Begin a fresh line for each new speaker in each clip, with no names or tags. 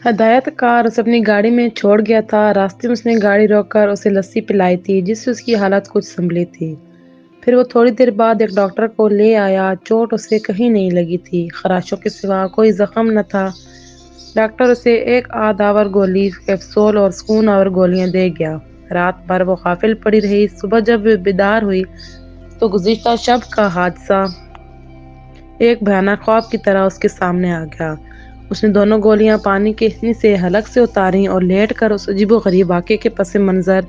ہدایت کار اسے اپنی گاڑی میں چھوڑ گیا تھا۔ راستے میں اس نے گاڑی روک کر اسے لسی پلائی تھی جس سے اس کی حالت کچھ سنبھلی تھی۔ پھر وہ تھوڑی دیر بعد ایک ڈاکٹر کو لے آیا۔ چوٹ اسے کہیں نہیں لگی تھی، خراشوں کے سوا کوئی زخم نہ تھا۔ ڈاکٹر اسے ایک آدھ گولی کیپسول اور سکون اور گولیاں دے گیا۔ رات بھر وہ غافل پڑی رہی۔ صبح جب بیدار ہوئی تو گزشتہ شب کا حادثہ ایک بھیانک خواب کی طرح اس کے سامنے آ گیا۔ اس نے دونوں گولیاں پانی کے سے حلق سے اتاریں اور لیٹ کر اس عجیب و غریب واقعے کے پس منظر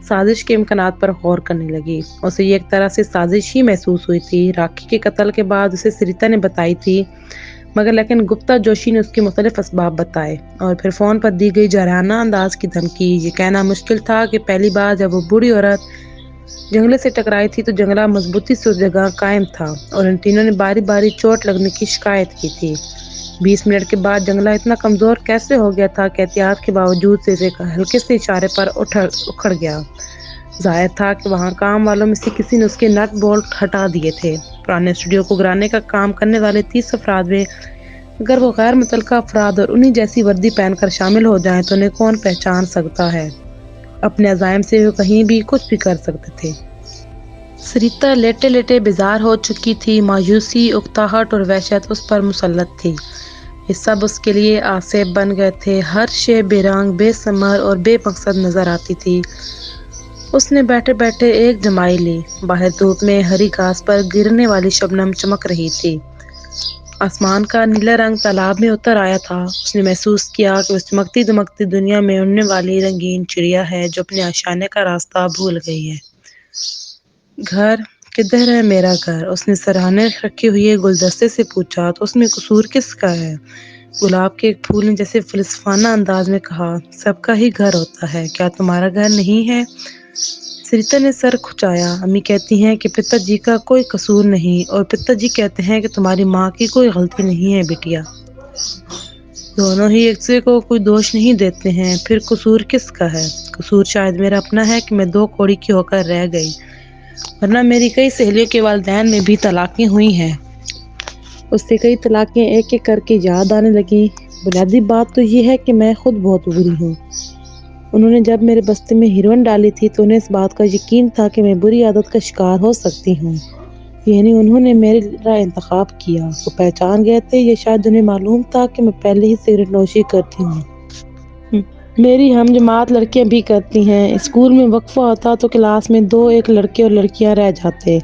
سازش کے امکانات پر غور کرنے لگی۔ اسے یہ ایک طرح سے سازش ہی محسوس ہوئی تھی۔ راکھی کے قتل کے بعد اسے سریتا نے بتائی تھی، مگر لیکن گپتا جوشی نے اس کے مختلف اسباب بتائے اور پھر فون پر دی گئی جارحانہ انداز کی دھمکی۔ یہ کہنا مشکل تھا کہ پہلی بار جب وہ بوڑھی عورت جنگلے سے ٹکرائی تھی تو جنگلہ مضبوطی سے اس جگہ قائم تھا اور ان تینوں نے باری باری چوٹ لگنے کی شکایت کی تھی۔ 20 منٹ کے بعد جنگلہ اتنا کمزور کیسے ہو گیا تھا کہ احتیاط کے باوجود سے ایک ہلکے سے اشارے پر اکھڑ گیا۔ ظاہر تھا کہ وہاں کام والوں میں سے کسی نے اس کے نٹ بولٹ ہٹا دیے تھے۔ پرانے اسٹوڈیو کو گرانے کا کام کرنے والے 30 افراد میں اگر وہ غیر متعلقہ افراد اور انہی جیسی وردی پہن کر شامل ہو جائیں تو انہیں کون پہچان سکتا ہے؟ اپنے عزائم سے وہ کہیں بھی کچھ بھی کر سکتے تھے۔ سریتا لیٹے لیٹے بیزار ہو چکی تھی۔ مایوسی، اکتاہٹ اور وحشت اس پر مسلط تھی۔ یہ سب اس کے لیے آسیب بن گئے تھے۔ ہر شے بے رنگ، بے ثمر اور بے مقصد نظر آتی تھی۔ اس نے بیٹھے بیٹھے ایک جمائی لی۔ باہر دھوپ میں ہری گھاس پر گرنے والی شبنم چمک رہی تھی۔ آسمان کا نیلا رنگ تالاب میں اتر آیا تھا۔ اس نے محسوس کیا کہ وہ چمکتی دمکتی دنیا میں اڑنے والی رنگین چڑیا ہے جو اپنے آشیانے کا راستہ بھول گئی ہے۔ گھر کدھر ہے میرا گھر؟ اس نے سراہانے رکھے ہوئے گلدستے سے پوچھا۔ تو اس میں قصور کس کا ہے؟ گلاب کے ایک پھول نے جیسے فلسفانہ انداز میں کہا، سب کا ہی گھر ہوتا ہے، کیا تمہارا گھر نہیں ہے؟ سریتا نے سر کھچایا۔ امی کہتی ہیں کہ پتا جی کا کوئی قصور نہیں اور پتا جی کہتے ہیں کہ تمہاری ماں کی کوئی غلطی نہیں ہے بیٹیا۔ دونوں ہی ایک دوسرے کو کوئی دوش نہیں دیتے ہیں، پھر قصور کس کا ہے؟ قصور شاید میرا اپنا ہے کہ میں 2 کوڑی کی ہو کر رہ گئی، ورنہ میری کئی سہیلیوں کے والدین میں بھی طلاقیں ہوئی ہیں۔ اس سے کئی طلاقیں ایک ایک کر کے یاد آنے لگیں۔ بنیادی بات تو یہ ہے کہ میں خود بہت بری ہوں۔ انہوں نے جب میرے بستے میں ہیروئن ڈالی تھی تو انہیں اس بات کا یقین تھا کہ میں بری عادت کا شکار ہو سکتی ہوں، یعنی انہوں نے میرا انتخاب کیا۔ وہ پہچان گئے تھے یا شاید انہیں معلوم تھا کہ میں پہلے ہی سگریٹ نوشی کرتی ہوں۔ میری ہم جماعت لڑکیاں بھی کرتی ہیں۔ اسکول میں وقفہ ہوتا تو کلاس میں 2 ایک لڑکے اور لڑکیاں رہ جاتے۔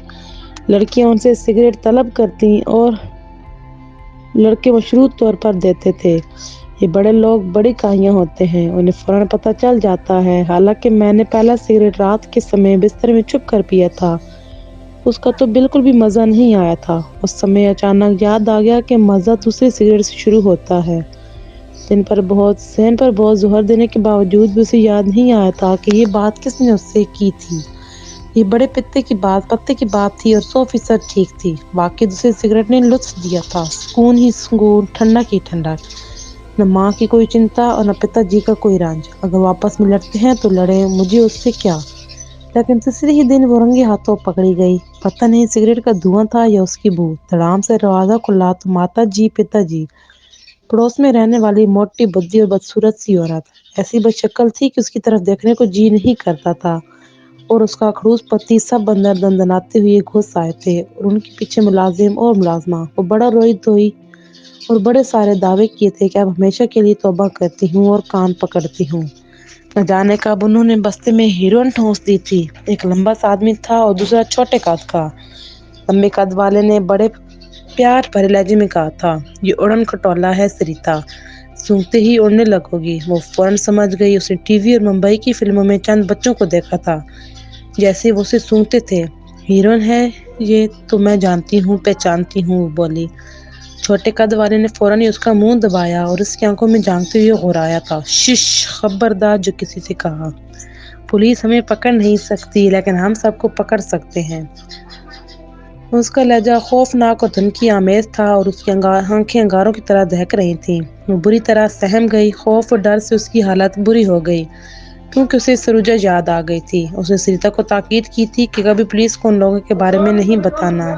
لڑکیاں ان سے سگریٹ طلب کرتیں اور لڑکے مشروط طور پر دیتے تھے۔ یہ بڑے لوگ بڑی کاہیاں ہوتے ہیں، انہیں فوراً پتہ چل جاتا ہے۔ حالانکہ میں نے پہلا سگریٹ رات کے سمے بستر میں چھپ کر پیا تھا، اس کا تو بالکل بھی مزہ نہیں آیا تھا۔ اس سمے اچانک یاد آ گیا کہ مزہ دوسری سگریٹ سے شروع ہوتا ہے۔ ذہن پر بہت زہر دینے کے باوجود بھی اسے یاد نہیں آیا تھا کہ یہ بات کس نے اس سے کی تھی۔ یہ بڑے پتے کی بات تھی اور 100% ٹھیک تھی۔ واقعی دوسری سگریٹ نے لطف دیا تھا، سکون ہی سکون، ٹھنڈک ہی ٹھنڈک۔ نہ ماں کی کوئی چنتا اور نہ پتا جی کا کوئی رنج۔ اگر وہ آپس میں لڑتے ہیں تو لڑیں، مجھے اس سے کیا؟ لیکن تیسرے ہی دن وہ رنگے ہاتھوں پکڑی گئی۔ پتہ نہیں سگریٹ کا دھواں تھا یا اس کی بو۔ دھڑام سے دروازہ کھلا تو ماتا جی، پتا جی، پڑوس میں رہنے والی موٹی بدی اور بدصورت سی عورت، ایسی بدشکل تھی کہ اس کی طرف دیکھنے کو جی نہیں کرتا تھا، اور اس کا خڑوس پتی سب اندر دندناتے ہوئے گھس آئے تھے اور ان کے پیچھے ملازم اور ملازمہ۔ وہ بڑا روئی دھوئی اور بڑے سارے دعوے کیے تھے کہ اب ہمیشہ کے لیے توبہ کرتی ہوں اور کان پکڑتی ہوں۔ نہ جانے کب انہوں نے بستے میں ہیروئن ٹھونس دی تھی۔ ایک لمبا سا آدمی تھا اور دوسرا چھوٹے قد کا۔ لمبے قد والے نے بڑے پیار بھرے لہجے میں کہا تھا، یہ اڑن کھٹولا ہے سریتا، سونگھتے ہی اڑنے لگو گی۔ وہ فوراً سمجھ گئی، اس نے ٹی وی اور ممبئی کی فلموں میں چند بچوں کو دیکھا تھا جیسے وہ اسے سونگھتے تھے۔ ہیروئن ہے یہ تو میں جانتی ہوں، پہچانتی ہوں، وہ بولی۔ چھوٹے قد والے نے فوراً ہی اس کا منہ دبایا اور اس کی آنکھوں میں جھانکتے ہوئے غرایا تھا، شش، خبردار جو کسی سے کہا۔ پولیس ہمیں پکڑ نہیں سکتی لیکن ہم سب کو پکڑ سکتے ہیں۔ اس کا لہجہ خوفناک اور دھمکی آمیز تھا اور اس کی آنکھیں انگاروں کی طرح دہک رہی تھیں۔ وہ بری طرح سہم گئی۔ خوف اور ڈر سے اس کی حالت بری ہو گئی کیونکہ اسے سروجا یاد آ گئی تھی۔ اس نے سریتا کو تاکید کی تھی کہ کبھی پولیس کو ان لوگوں کے بارے میں نہیں بتانا،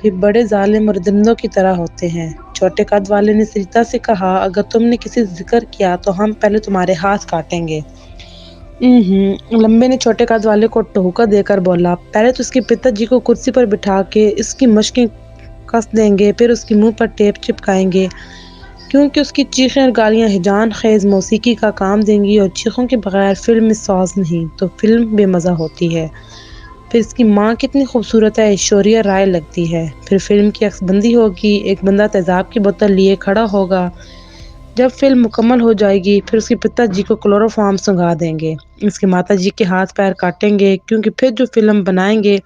یہ بڑے ظالم اور درندوں کی طرح ہوتے ہیں۔ چھوٹے قد والے نے سریتا سے کہا، اگر تم نے کسی سے ذکر کیا تو ہم پہلے تمہارے ہاتھ کاٹیں گے۔ لمبے نے چھوٹے قد والے کو ٹھوکر دے کر بولا، پہلے تو اس کے پتا جی کو کرسی پر بٹھا کے اس کی مشقیں کس دیں گے، پھر اس کے منہ پر ٹیپ چپکائیں گے، کیونکہ اس کی چیخیں اور گالیاں ہیجان خیز موسیقی کا کام دیں گی، اور چیخوں کے بغیر فلم میں ساز نہیں تو فلم بے مزہ ہوتی ہے۔ پھر اس کی ماں کتنی خوبصورت ہے، ایشوریہ رائے لگتی ہے۔ پھر فلم کی عکس بندی ہوگی، ایک بندہ تیزاب کی بوتل لیے کھڑا ہوگا۔ جب فلم مکمل ہو جائے گی پھر اس کے پتا جی کو کلوروفارم سنگھا دیں گے، اس کے ماتا جی کے ہاتھ پیر کاٹیں گے، کیونکہ پھر جو فلم بنائیں گے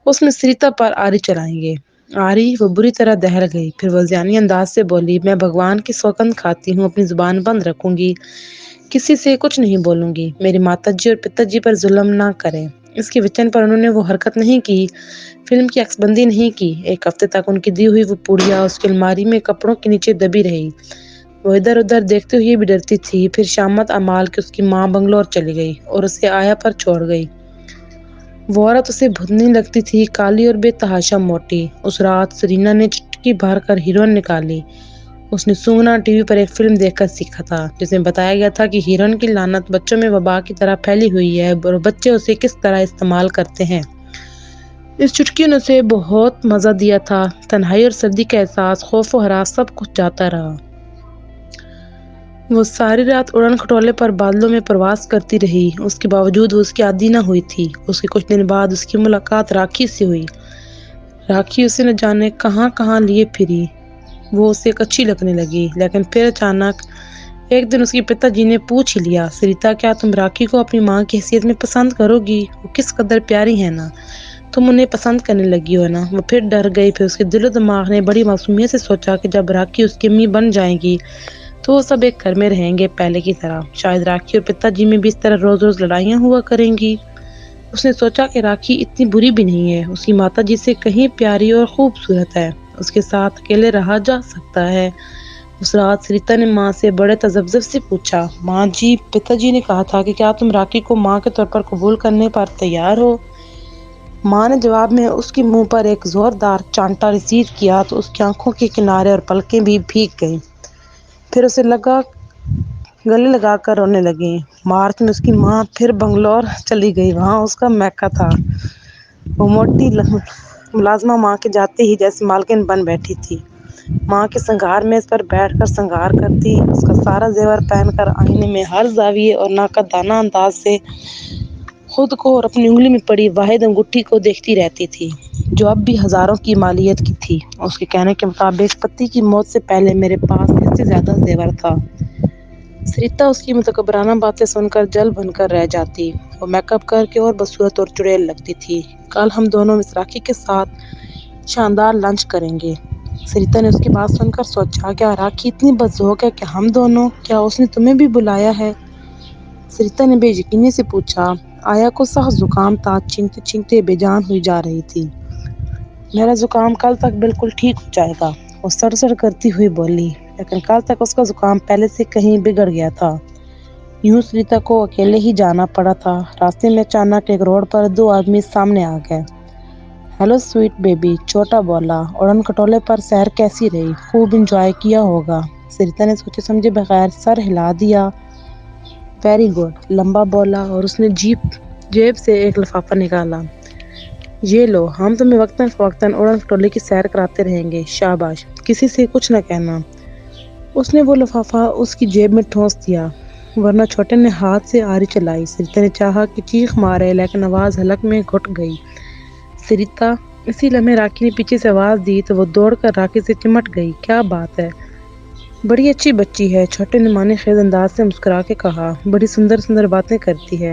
اس میں سریتا پر آری چلائیں گے۔ آری وہ بری طرح دہل گئی، پھر وہ ذہنی انداز سے بولی، میں بھگوان کی سوگند کھاتی ہوں، اپنی زبان بند رکھوں گی، کسی سے کچھ نہیں بولوں گی، میری ماتا جی اور پتا جی پر ظلم نہ کریں۔ اس کے وچن پر انہوں نے وہ حرکت نہیں کی، فلم کی عکس بندی نہیں کی۔ ایک ہفتے تک ان کی دی ہوئی وہ پوڑیاں اس کی الماری میں کپڑوں کے نیچے دبی رہی، وہ ادھر ادھر دیکھتے ہوئے بھی ڈرتی تھی۔ پھر شامت امال کہ اس کی ماں بنگلور چلی گئی اور اسے آیا پر چھوڑ گئی۔ وہ عورت اسے بھونی لگتی تھی، کالی اور بے تحاشا موٹی۔ اس رات سرینا نے چٹکی بھر کر ہیروئن نکالی۔ اس نے سونگنا ٹی وی پر ایک فلم دیکھ کر سیکھا تھا، جس میں بتایا گیا تھا کہ ہیروئن کی لعنت بچوں میں وبا کی طرح پھیلی ہوئی ہے اور بچے اسے کس طرح استعمال کرتے ہیں۔ اس چٹکی نے اسے بہت مزہ دیا تھا، تنہائی اور سردی کا احساس، خوف و ہراس سب کچھ جاتا رہا۔ وہ ساری رات اڑن کھٹولے پر بادلوں میں پرواز کرتی رہی، اس کے باوجود وہ اس کی عادی نہ ہوئی تھی۔ اس کے کچھ دن بعد اس کی ملاقات راکھی سے ہوئی۔ راکھی اسے نہ جانے کہاں کہاں لیے پھری، وہ اسے ایک اچھی لگنے لگی، لیکن پھر اچانک ایک دن اس کے پتا جی نے پوچھ ہی لیا، سریتا کیا تم راکھی کو اپنی ماں کی حیثیت میں پسند کرو گی؟ وہ کس قدر پیاری ہے نا، تم انہیں پسند کرنے لگی ہو نا۔ وہ پھر ڈر گئی، پھر اس کے دل و دماغ نے بڑی معصومیت سے سوچا کہ جب راکھی اس کی امی بن جائے گی تو وہ سب ایک گھر میں رہیں گے پہلے کی طرح، شاید راکھی اور پتا جی میں بھی اس طرح روز روز لڑائیاں ہوا کریں گی۔ اس نے سوچا کہ راکھی اتنی بری بھی نہیں ہے، اس کی ماتا جی سے کہیں پیاری اور خوبصورت ہے، اس کے ساتھ اکیلے رہا جا سکتا ہے۔ اس رات سریتا نے ماں سے بڑے تذبذب سے پوچھا، ماں جی پتا جی نے کہا تھا کہ کیا تم راکھی کو ماں کے طور پر قبول کرنے پر تیار ہو؟ ماں نے جواب میں اس کے منہ پر ایک زوردار چانٹا ریسیو کیا تو اس کی آنکھوں کے کنارے اور پلکیں بھی بھیگ گئیں، پھر اسے گلے لگا کر رونے لگیں۔ مارچ میں اس کی ماں پھر بنگلور چلی گئی، وہاں اس کا میکا تھا۔ وہ موٹی ملازمہ ماں کے جاتے ہی جیسے مالکن بن بیٹھی تھی، ماں کے سنگار میز پر بیٹھ کر سنگار کرتی، اس کا سارا زیور پہن کر آئینے میں ہر زاویے اور ناقدانہ انداز سے خود کو اور اپنی انگلی میں پڑی واحد انگوٹھی کو دیکھتی رہتی تھی، جو اب بھی ہزاروں کی مالیت کی تھی۔ اس کے کہنے کے مطابق پتی کی موت سے پہلے میرے پاس اس سے زیادہ زیور تھا۔ سریتا اس کی متکبرانہ باتیں سن کر جل بن کر رہ جاتی، وہ میک اپ کر کے اور بدصورت اور چڑیل لگتی تھی۔ کل ہم دونوں اس راکھی کے ساتھ شاندار لنچ کریں گے۔ سریتا نے اس کی بات سن کر سوچا، کیا راکھی اتنی بدذوق ہے کہ ہم دونوں، کیا اس نے تمہیں بھی بلایا ہے؟ سریتا نے بے یقینی سے پوچھا۔ آیا کو سخت زکام تھا، چینکتے چینکتے بے جان ہوئی جا رہی تھی۔ میرا زکام کل تک بالکل ٹھیک ہو جائے گا، وہ سڑ کرتی ہوئی بولی، لیکن کل تک اس کا زکام پہلے سے کہیں بگڑ گیا تھا۔ یوں سریتا کو اکیلے ہی جانا پڑا تھا۔ راستے میں اچانک ایک روڈ پر دو آدمی سامنے آ گئے۔ ہیلو سویٹ بیبی، چھوٹا بولا، اڑن کھٹولے پر سیر کیسی رہی؟ خوب انجوائے کیا ہوگا۔ سریتا نے سوچے سمجھے بغیر سر ہلا دیا۔ ویری گڈ، لمبا بولا اور اس نے جیب سے ایک لفافہ نکالا۔ یہ لو، ہم تمہیں وقتاً فوقتاً اڑن کھٹولے کی سیر کراتے رہیں گے، شاباش، کسی سے کچھ نہ کہنا۔ اس نے وہ لفافہ اس کی جیب میں ٹھونس دیا، ورنہ چھوٹے نے ہاتھ سے آری چلائی۔ سریتا نے چاہا کہ چیخ مارے، لیکن آواز حلق میں گھٹ گئی۔ سریتا! اسی لمحے راکھی نے پیچھے سے آواز دی تو وہ دوڑ کر راکھی سے چمٹ گئی۔ کیا بات ہے؟ بڑی اچھی بچی ہے، چھوٹے نے معنی خیز انداز سے مسکرا کے کہا، بڑی سندر سندر باتیں کرتی ہے۔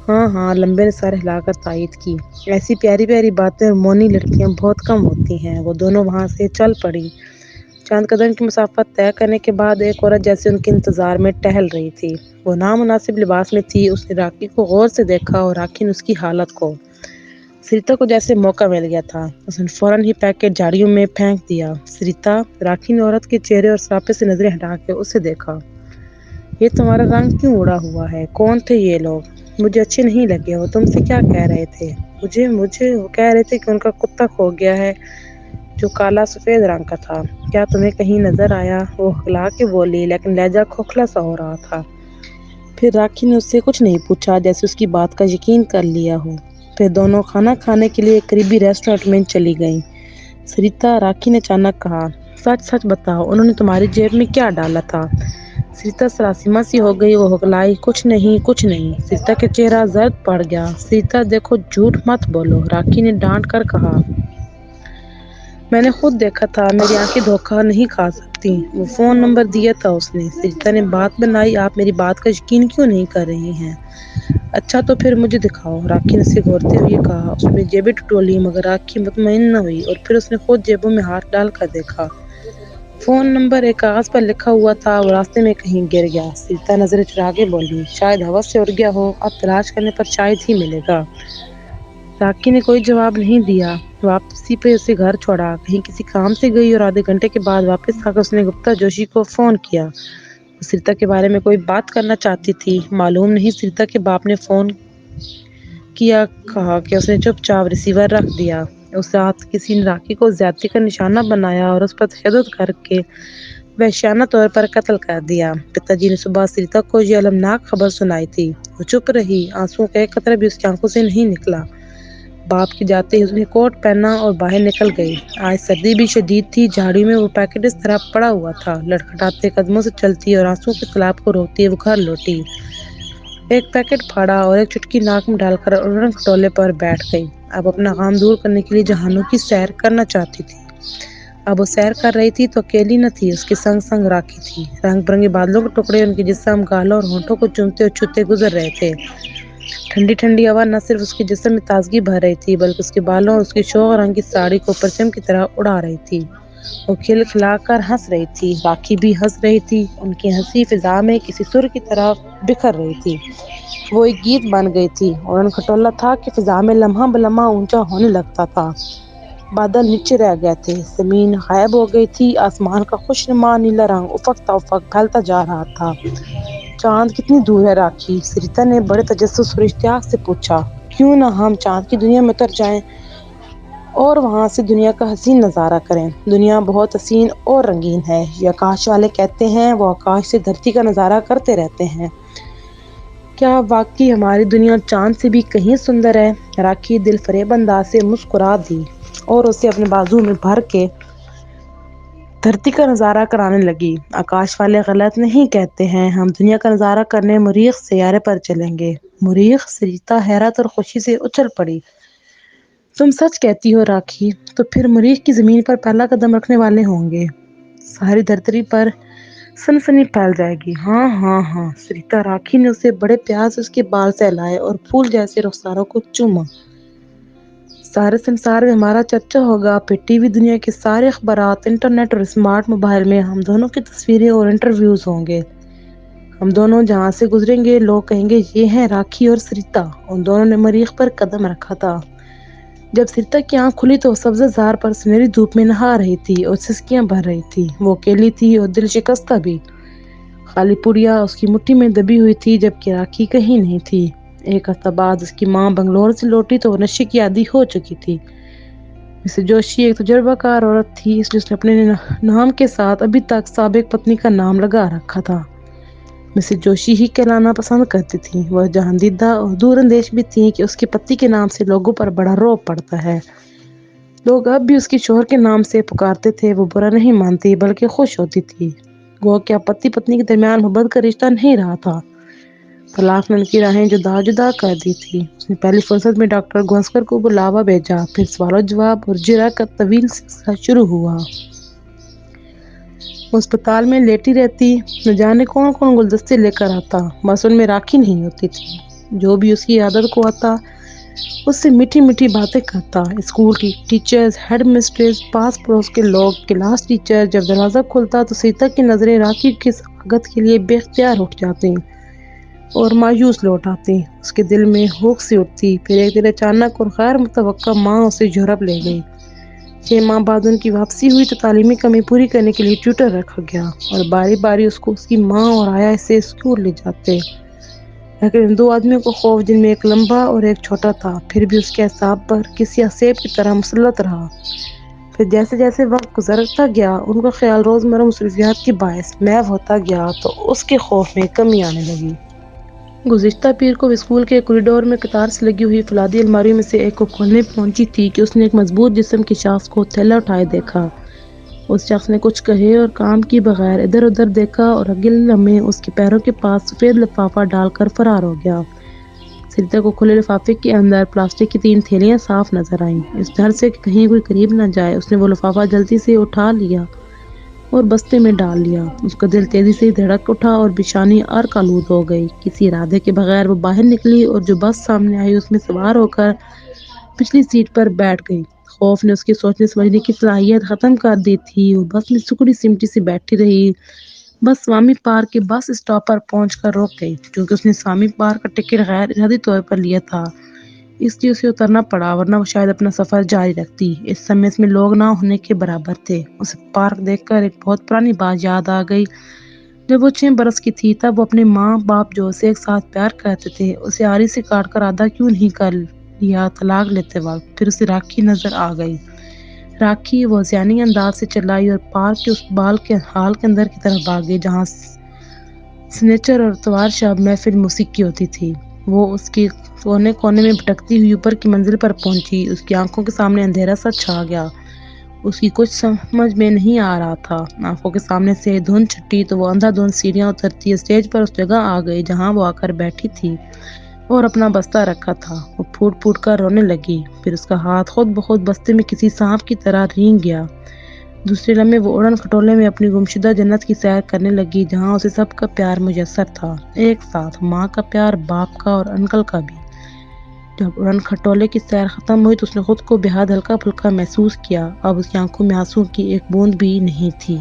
ہاں ہاں، لمبے نے سر ہلا کر تائید کی، ایسی پیاری پیاری باتیں اور مونی لڑکیاں بہت کم ہوتی ہیں۔ وہ دونوں وہاں سے چل پڑی۔ چند قدم کی مسافت طے کرنے کے بعد ایک عورت جیسے ان کے انتظار میں ٹہل رہی تھی، وہ نامناسب لباس میں تھی۔ اس نے راکھی کو غور سے دیکھا اور راکھی نے اس کی حالت کو۔ سریتا کو جیسے موقع مل گیا تھا، اس نے فوراً ہی پیکٹ جھاڑیوں میں پھینک دیا۔ سریتا! راکھی نے عورت کے چہرے اور سراپے سے نظریں ہٹا کے اسے دیکھا۔ یہ تمہارا رنگ کیوں اڑا ہوا ہے؟ کون تھے یہ لوگ؟ مجھے اچھے نہیں لگے۔ وہ تم سے کیا کہہ رہے تھے؟ مجھے وہ کہہ رہے تھے کہ ان کا کتا کھو گیا ہے۔ جو کالا سفید رنگ کا تھا۔ کیا تمہیں کہیں نظر آیا؟ وہ ہکلا کے بولی، لیکن لہجہ کھوکھلا سا ہو رہا تھا۔ پھر راکھی نے اس سے کچھ نہیں پوچھا، جیسے اس کی بات کا یقین کر لیا ہو۔ پھر دونوں کھانا کھانے کے لیے ایک قریبی ریسٹورانٹ میں چلی گئیں۔ سریتا، راکھی نے اچانک کہا، سچ سچ بتاؤ، انہوں نے تمہاری جیب میں کیا ڈالا تھا؟ سریتا سراسیمہ سی ہو گئی، وہ ہکلائی، کچھ نہیں کچھ نہیں۔ سریتا کا چہرہ زرد پڑ گیا۔ سریتا دیکھو، جھوٹ مت بولو، راکھی نے ڈانٹ کر کہا۔ میں نے خود دیکھا تھا، میری آنکھیں دھوکہ نہیں کھا سکتی، وہ فون نمبر دیا تھا اس نے۔ سریتا نے بات بنائی، آپ میری بات کا یقین کیوں نہیں کر رہی ہیں؟ اچھا تو پھر مجھے دکھاؤ، راکھی نے اسے گھورتے ہوئے کہا۔ اس نے جیبیں ٹٹولی، مگر راکھی مطمئن نہ ہوئی، اور پھر اس نے خود جیبوں میں ہاتھ ڈال کر دیکھا۔ فون نمبر ایک کاغذ پر لکھا ہوا تھا، وہ راستے میں کہیں گر گیا۔ سریتا نظریں چرا کے بولی، شاید ہوا سے اڑ گیا ہو، اب تلاش کرنے پر شاید ہی ملے گا۔ راکھی نے کوئی جواب نہیں دیا۔ واپسی پہ اسے گھر چھوڑا، کہیں کسی کام سے گئی، اور آدھے گھنٹے کے بعد واپس آ کر اس نے گپتا جوشی کو فون کیا۔ وہ سریتا کے بارے میں کوئی بات کرنا چاہتی تھی، معلوم نہیں سریتا کے باپ نے فون کیا کہا کہ اس نے چپ چاپ ریسیور رکھ دیا۔ اس رات کسی نے راکھی کو زیادتی کا نشانہ بنایا اور اس پر تشدد کر کے وحشیانہ طور پر قتل کر دیا۔ پتا جی نے صبح سریتا کو یہ المناک خبر سنائی تھی۔ وہ چپ رہی، آنسوؤں کا ایک قطرہ بھی اس کی آنکھوں سے نہیں نکلا۔ باپ کے جاتے ہی اس نے کوٹ پہنا اور باہر نکل گئی۔ آج سردی بھی شدید تھی، جھاڑی میں وہ پیکٹ اس طرح پڑا ہوا تھا۔ لڑکھڑاتے قدموں سے چلتی اور آنسوؤں کے سیلاب کو روکتی وہ گھر لوٹی۔ ایک پیکٹ پھاڑا اور ایک چٹکی ناک میں ڈال کر اڑن کھٹولے پر بیٹھ گئی۔ اب اپنا غم دور کرنے کے لیے جہانوں کی سیر کرنا چاہتی تھی۔ اب وہ سیر کر رہی تھی تو اکیلی نہ تھی، اس کے سنگ سنگ راکھی تھی۔ رنگ برنگے بادلوں کے ٹکڑے ان کے جسم، گالوں اور ہونٹوں کو چومتے اور چھوتے گزر رہے تھے۔ ٹھنڈی ٹھنڈی ہوا نہ صرف اس کے جسم میں تازگی بھر رہی تھی، بلکہ اس کے بالوں اور اس کی شوخ رنگ کی ساڑی کو پرچم کی طرح اڑا رہی تھی۔ وہ کھل کھلا کر ہنس رہی تھی، راکھی بھی ہنس رہی تھی، ان کی ہنسی فضا میں کسی سر کی طرح بکھر رہی تھی۔ وہ ایک گیت بن گئی تھی، اڑن کھٹولا تھا کہ فضا میں لمحہ بلمحہ اونچا ہونے لگتا تھا۔ بادل نیچے رہ گئے تھے، زمین غائب ہو گئی تھی، آسمان کا خوشنما نیلا رنگ افق تا افق پھیلتا جا رہا تھا۔ چاند کتنی دور ہے راکھی؟ سریتا نے بڑے تجسس اور اشتیاق سے پوچھا۔ کیوں نہ ہم چاند کی دنیا میں اتر جائیں اور وہاں سے دنیا کا حسین نظارہ کریں؟ دنیا بہت حسین اور رنگین ہے، یہ آکاش والے کہتے ہیں، وہ آکاش سے دھرتی کا نظارہ کرتے رہتے ہیں۔ کیا واقعی ہماری دنیا چاند سے بھی کہیں سندر ہے؟ راکھی دل فریب انداز سے مسکرا دی اور اسے اپنے بازو میں بھر کے دھرتی کا نظارہ کرانے لگی۔ آکاش والے غلط نہیں کہتے ہیں، ہم دنیا کا نظارہ کرنے مریخ سیارے پر چلیں گے۔ مریخ؟ سریتا حیرت اور خوشی سے اچھل پڑی۔ تم سچ کہتی ہو راکھی؟ تو پھر مریخ کی زمین پر پہلا قدم رکھنے والے ہوں گے، ساری دھرتی پر سنسنی پھیل جائے گی۔ ہاں ہاں ہاں سریتا۔ راکھی نے اسے بڑے پیار سے اس کے بال سہلائے اور پھول جیسے رخساروں کو چوما۔ سارے سنسار میں ہمارا چرچا ہوگا، پھر ٹی وی، دنیا کے سارے اخبارات، انٹرنیٹ اور اسمارٹ موبائل میں ہم دونوں کی تصویریں اور انٹرویوز ہوں گے۔ ہم دونوں جہاں سے گزریں گے لوگ کہیں گے یہ ہیں راکھی اور سریتا، ان دونوں نے مریخ پر قدم رکھا تھا۔ جب سریتا کی آنکھ کھلی تو وہ سبز زار پر سنہری دھوپ میں نہا رہی تھی اور سسکیاں بھر رہی تھی۔ وہ اکیلی تھی اور دل شکستہ بھی۔ خالی پڑیا اس کی مٹھی میں دبی ہوئی تھی، جبکہ راکھی کہیں نہیں تھی۔ ایک ہفتہ بعد اس کی ماں بنگلور سے لوٹی تو وہ نشے کی عادی ہو چکی تھی۔ مسز جوشی ایک تجربہ کار عورت تھی، جس نے اپنے نام کے ساتھ ابھی تک سابق پتنی کا نام لگا رکھا تھا۔ مسز جوشی ہی کہلانا پسند کرتی تھیں۔ وہ جہاندیدہ اور دور اندیش بھی تھیں کہ اس کے پتی کے نام سے لوگوں پر بڑا رعب پڑتا ہے۔ لوگ اب بھی اس کے شوہر کے نام سے پکارتے تھے۔ وہ برا نہیں مانتی بلکہ خوش ہوتی تھی، گو کہ اب پتی پتنی کے درمیان محبت کا رشتہ نہیں رہا تھا۔ طلاق نے ان کی راہیں جدا جدا کر دی تھی۔ اس نے پہلی فرصت میں ڈاکٹر گواسکر کو بلاوا بھیجا، پھر سوال و جواب اور جرح کا طویل سلسلہ شروع ہوا۔ وہ اسپتال میں لیٹی رہتی، نہ جانے کون کون گلدستے لے کر آتا، بس ان میں راکھی نہیں ہوتی تھی۔ جو بھی اس کی عادت کو آتا اس سے میٹھی میٹھی باتیں کرتا۔ اسکول کی ٹیچرز، ہیڈ مسٹریس، پاس پڑوس کے لوگ، کلاس ٹیچر۔ جب دروازہ کھلتا تو سریتا کی نظریں راکھی کے سواگت کے لیے بے اختیار اٹھ جاتی اور مایوس لوٹ آتی۔ اس کے دل میں ہوک سی اٹھتی۔ پھر ایک دن اچانک اور غیر متوقع ماں اسے یورپ لے گئی۔ 6 ماہ بعد ان کی واپسی ہوئی تو تعلیمی کمی پوری کرنے کے لیے ٹیوٹر رکھا گیا اور باری باری اس کو اس کی ماں اور آیا اسے اسکول لے جاتے۔ لیکن ان دو آدمیوں کو خوف، جن میں ایک لمبا اور ایک چھوٹا تھا، پھر بھی اس کے اعصاب پر کسی اسیب کی طرح مسلط رہا۔ پھر جیسے جیسے وقت گزرتا گیا ان کا خیال روزمرہ مصروفیات کے باعث محو ہوتا گیا تو اس کے خوف میں کمی آنے لگی۔ گزشتہ پیر کو اسکول کے کوریڈور میں قطار سے لگی ہوئی فولادی الماریوں میں سے ایک کو کھولنے پہنچی تھی کہ اس نے ایک مضبوط جسم کے شخص کو تھیلا اٹھائے دیکھا۔ اس شخص نے کچھ کہے اور کام کی بغیر ادھر ادھر دیکھا اور اگلے لمحے اس کے پیروں کے پاس سفید لفافہ ڈال کر فرار ہو گیا۔ سریتا کو کھلے لفافے کے اندر پلاسٹک کی 3 تھیلیاں صاف نظر آئیں۔ اس ڈر سے کہ کہیں کوئی قریب نہ جائے اس نے وہ لفافہ جلدی سے اٹھا لیا اور بستے میں ڈال لیا۔ اس کا دل تیزی سے دھڑک اٹھا اور پیشانی عرق آلود ہو گئی۔ کسی ارادے کے بغیر وہ باہر نکلی اور جو بس سامنے آئی اس میں سوار ہو کر پچھلی سیٹ پر بیٹھ گئی۔ خوف نے اس کی سوچنے سمجھنے کی صلاحیت ختم کر دی تھی۔ وہ بس میں سکڑی سمٹی سی بیٹھی رہی۔ بس سوامی پارک کے بس اسٹاپ پر پہنچ کر رک گئی کیونکہ اس نے سوامی پارک کا ٹکٹ غیر ارادی طور پر لیا تھا، اس لیے اسے اترنا پڑا ورنہ وہ شاید اپنا سفر جاری رکھتی۔ اس سمے اس میں لوگ نہ ہونے کے برابر تھے۔ اسے پارک دیکھ کر ایک بہت پرانی بات یاد آ گئی۔ جب وہ 6 برس کی تھی تب وہ اپنے ماں باپ جو اسے ایک ساتھ پیار کرتے تھے اسے آری سے کاٹ کر آدھا کیوں نہیں کر لیا طلاق لیتے وقت۔ پھر اسے راکھی نظر آ گئی۔ راکھی وہ ذہنی انداز سے چلائی اور پارک کے اس ہال کے اندر کی طرف بھاگی جہاں سنیچر اور اتوار شب محفل موسیقی ہوتی تھی۔ وہ اس کی کونے کونے میں بھٹکتی ہوئی اوپر کی منزل پر پہنچی۔ اس کی آنکھوں کے سامنے اندھیرا سا چھا گیا۔ اس کی کچھ سمجھ میں نہیں آ رہا تھا۔ آنکھوں کے سامنے سے دھند چھٹی تو وہ اندھا دھند سیڑھیاں اترتی اسٹیج پر اس جگہ آ گئی جہاں وہ آ کر بیٹھی تھی اور اپنا بستہ رکھا تھا۔ وہ پھوٹ پھوٹ کر رونے لگی۔ پھر اس کا ہاتھ خود بخود بستے میں کسی سانپ کی طرح رینگ گیا۔ دوسرے لمحے وہ اڑن کھٹولے میں اپنی گمشدہ جنت کی سیر کرنے لگی جہاں اسے سب کا پیار میسر تھا ایک ساتھ، ماں کا پیار، باپ کا اور انکل کا بھی۔ جب اڑن کھٹولے کی سیر ختم ہوئی تو اس نے خود کو بے حد ہلکا پھلکا محسوس کیا۔ اب اس کی آنکھوں میں آنسو کی ایک بوند بھی نہیں تھی۔